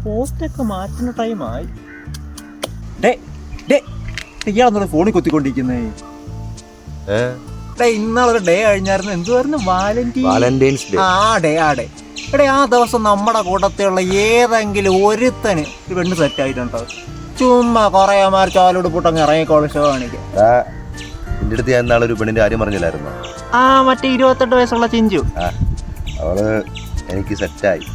പോസ്റ്റൊക്കെ മാറ്റുന്ന ടൈമായി. ഇയാളെന്നോട് ഫോണിൽ കൊത്തിക്കൊണ്ടിരിക്കുന്നേ. ഇന്നാളൊരു ഡേ കഴിഞ്ഞായിരുന്നു. എന്തുവായിരുന്നു? Valentine's day. ആ ഡേ. ആ ദിവസം നമ്മുടെ കൂട്ടത്തിലുള്ള ഏതെങ്കിലും ഒരുത്തന് ഒരു പെണ്ണ് സെറ്റ് ആയിട്ടുണ്ടോ? ചുമ്മാ കുറേ മാർ ചോലോട് പൂട്ടങ്ങ് ഇറങ്ങിക്കോളും ഷോ കാണിക്കും. എന്റെ അടുത്ത് ഞാൻ നാളെ ഒരു പെണ്ണിന്റെ കാര്യം പറഞ്ഞില്ലായിരുന്നു? മറ്റേ 28 വയസ്സുള്ള ചിഞ്ചു. അവള് എനിക്ക് സെറ്റായി.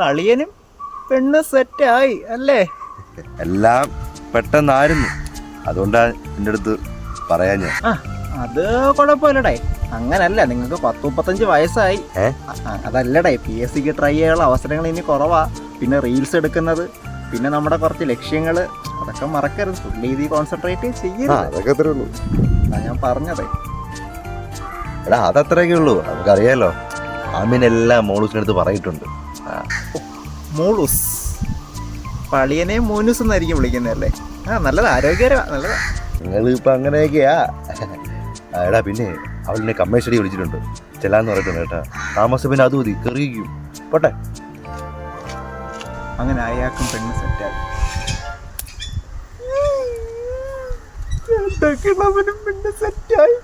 അളിയനും പെണ്ണ് സെറ്റായി അല്ലേ? എല്ലാം പെട്ടെന്നായിരുന്നു, അതുകൊണ്ടാ എന്റെ അടുത്ത് പറയാൻ ഞാൻ. അത് കുഴപ്പമില്ലടേ. അങ്ങനല്ല, നിങ്ങൾക്ക് 10-35 വയസ്സായി. അതല്ലടേ, PSCക്ക് ട്രൈ ചെയ്യാനുള്ള അവസരങ്ങൾ ഇനി കുറവാ. പിന്നെ റീൽസ് എടുക്കുന്നത്, പിന്നെ നമ്മുടെ കുറച്ച് ലക്ഷ്യങ്ങൾ, അതൊക്കെ മറക്കരുത്. ഫുള്ളി ഇതിൽ കോൺസെൻട്രേറ്റ് ചെയ്യരുത്. ഞാൻ പറഞ്ഞതേ. എടാ അതത്രയൊക്കെ ഉള്ളൂ, നമുക്കറിയാലോ. ആമിനെല്ലാം മോളൂസിനടുത്ത് പറയിട്ടുണ്ട്. മോളൂസ് പളിയനെ മോനൂസ് എന്നായിരിക്കും വിളിക്കുന്നതല്ലേ? നല്ലത്, ആരോഗ്യകരമാണ്, നല്ലതാ. നിങ്ങൾ ഇപ്പൊ അങ്ങനെയൊക്കെയാ. എടാ പിന്നെ അവളിനെ കമ്മേശ്വരി വിളിച്ചിട്ടുണ്ട്, ചെല്ലാന്ന് പറഞ്ഞിട്ടുണ്ട് കേട്ടാ. താമസം പിന്നെ അത് മതി, കറിയിക്കും. പോട്ടെ. അങ്ങനെ അയാൾക്കും പെണ്ണ് സെറ്റായി. പെണ്ണ് സെറ്റായി.